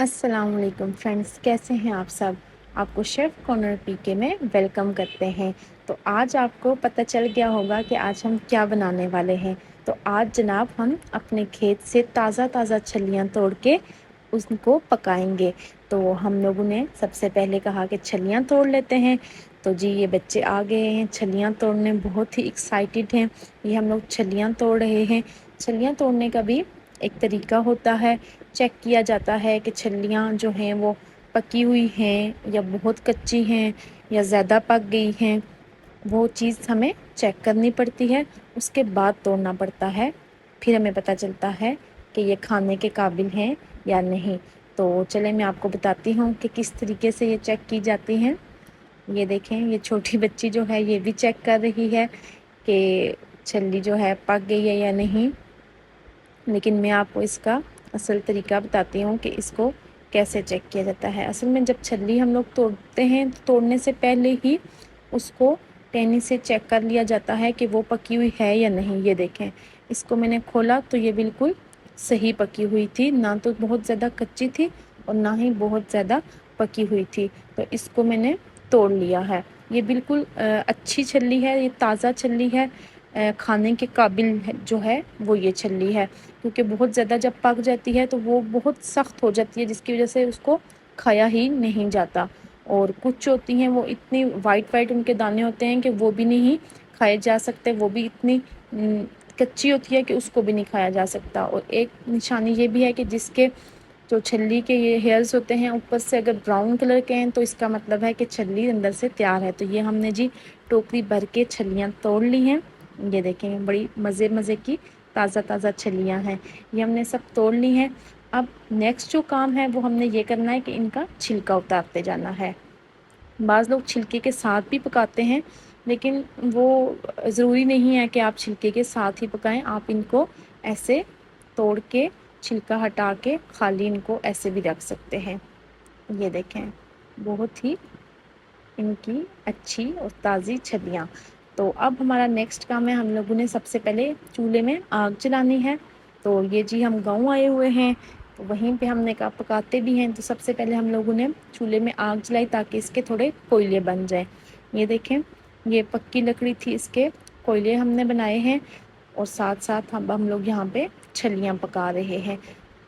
अस्सलाम वालेकुम फ्रेंड्स, कैसे हैं आप सब। आपको शेफ़ कॉर्नर पीके में वेलकम करते हैं। तो आज आपको पता चल गया होगा कि आज हम क्या बनाने वाले हैं। तो आज जनाब हम अपने खेत से ताज़ा छलियाँ तोड़ के उनको पकाएंगे। तो हम लोगों ने सबसे पहले कहा कि छलियाँ तोड़ लेते हैं। तो जी ये बच्चे आ गए हैं छलियाँ तोड़ने, बहुत ही एक्साइटेड हैं। ये हम लोग छलियाँ तोड़ रहे हैं। छलियाँ तोड़ने का भी एक तरीका होता है। चेक किया जाता है कि छलियाँ जो हैं वो पकी हुई हैं या बहुत कच्ची हैं या ज़्यादा पक गई हैं। वो चीज़ हमें चेक करनी पड़ती है, उसके बाद तोड़ना पड़ता है। फिर हमें पता चलता है कि ये खाने के काबिल हैं या नहीं। तो चलें मैं आपको बताती हूँ कि किस तरीके से ये चेक की जाती हैं। ये देखें, ये छोटी बच्ची जो है ये भी चेक कर रही है कि छल्ली जो है पक गई है या नहीं। लेकिन मैं आपको इसका असल तरीका बताती हूँ कि इसको कैसे चेक किया जाता है। असल में जब छल्ली हम लोग तोड़ते हैं तो तोड़ने से पहले ही उसको टेनी से चेक कर लिया जाता है कि वो पकी हुई है या नहीं। ये देखें, इसको मैंने खोला तो ये बिल्कुल सही पकी हुई थी, ना तो बहुत ज़्यादा कच्ची थी और ना ही बहुत ज़्यादा पकी हुई थी। तो इसको मैंने तोड़ लिया है। ये बिल्कुल अच्छी छल्ली है, ये ताज़ा छल्ली है, खाने के काबिल जो है वो ये छल्ली है। क्योंकि बहुत ज़्यादा जब पक जाती है तो वो बहुत सख्त हो जाती है, जिसकी वजह से उसको खाया ही नहीं जाता। और कुछ होती हैं वो इतनी वाइट उनके दाने होते हैं कि वो भी नहीं खाए जा सकते, वो भी इतनी कच्ची होती है कि उसको भी नहीं खाया जा सकता। और एक निशानी ये भी है कि जिसके जो छल्ली के ये हेयर्स होते हैं ऊपर से अगर ब्राउन कलर के हैं तो इसका मतलब है कि छल्ली अंदर से तैयार है। तो ये हमने जी टोकरी भर के छल्लियाँ तोड़ ली हैं। ये देखें, बड़ी मज़े की ताज़ा छलियाँ हैं, ये हमने सब तोड़ ली हैं। अब नेक्स्ट जो काम है वो हमने ये करना है कि इनका छिलका उतारते जाना है। बाज़ लोग छिलके के साथ भी पकाते हैं, लेकिन वो ज़रूरी नहीं है कि आप छिलके के साथ ही पकाएं। आप इनको ऐसे तोड़ के छिलका हटा के खाली इनको ऐसे भी रख सकते हैं। ये देखें, बहुत ही इनकी अच्छी और ताज़ी छलियाँ। तो अब हमारा नेक्स्ट काम है, हम लोगों ने सबसे पहले चूल्हे में आग जलानी है। तो ये जी हम गाँव आए हुए हैं तो वहीं पे हमने कहा पकाते भी हैं। तो सबसे पहले हम लोगों ने चूल्हे में आग जलाई ताकि इसके थोड़े कोयले बन जाएं। ये देखें, ये पक्की लकड़ी थी, इसके कोयले हमने बनाए हैं और साथ साथ हम लोग यहाँ पे छलियाँ पका रहे हैं।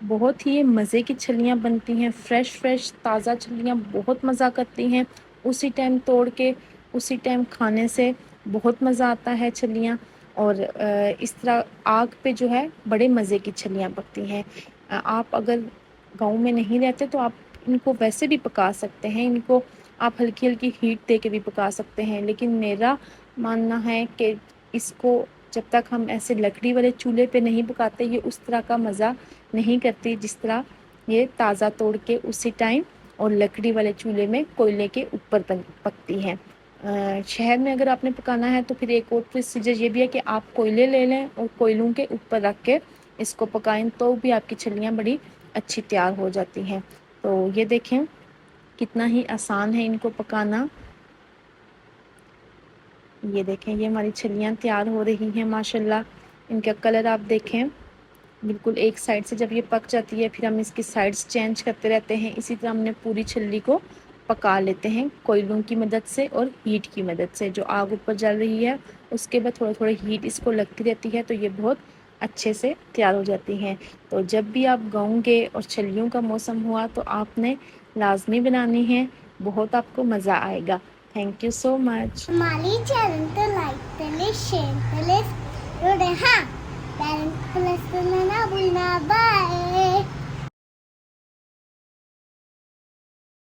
बहुत ही मज़े की छलियाँ बनती हैं, फ्रेश ताज़ा छलियाँ बहुत मज़ा करती हैं। उसी टाइम तोड़ के उसी टाइम खाने से बहुत मज़ा आता है छलियाँ। और इस तरह आग पे जो है बड़े मज़े की छलियाँ पकती हैं। आप अगर गाँव में नहीं रहते तो आप इनको वैसे भी पका सकते हैं, इनको आप हल्की हीट दे के भी पका सकते हैं। लेकिन मेरा मानना है कि इसको जब तक हम ऐसे लकड़ी वाले चूल्हे पे नहीं पकाते ये उस तरह का मज़ा नहीं करती जिस तरह ये ताज़ा तोड़ के उसी टाइम और लकड़ी वाले चूल्हे में कोयले के ऊपर पकती हैं। शहर में अगर आपने पकाना है तो फिर एक और प्रोसीजर ये भी है कि आप कोयले ले लें और कोयलों के ऊपर रख के इसको पकाएं तो भी आपकी छलियाँ बड़ी अच्छी तैयार हो जाती हैं। तो ये देखें कितना ही आसान है इनको पकाना। ये देखें, ये हमारी छलियाँ तैयार हो रही हैं माशाल्लाह। इनका कलर आप देखें, बिल्कुल एक साइड से जब ये पक जाती है फिर हम इसकी साइड्स चेंज करते रहते हैं। इसी तरह हमने पूरी छल्ली को पका लेते हैं कोयलों की मदद से और हीट की मदद से। जो आग ऊपर जल रही है उसके बाद थोड़ा हीट इसको लगती रहती है तो ये बहुत अच्छे से तैयार हो जाती हैं। तो जब भी आप गाँव गए और छलियों का मौसम हुआ तो आपने लाजमी बनानी है, बहुत आपको मज़ा आएगा। Thank you so much. हमारी चैनल को लाइक करें, शेयर करें और हाँ, बेल प्रेस करना ना भूलना।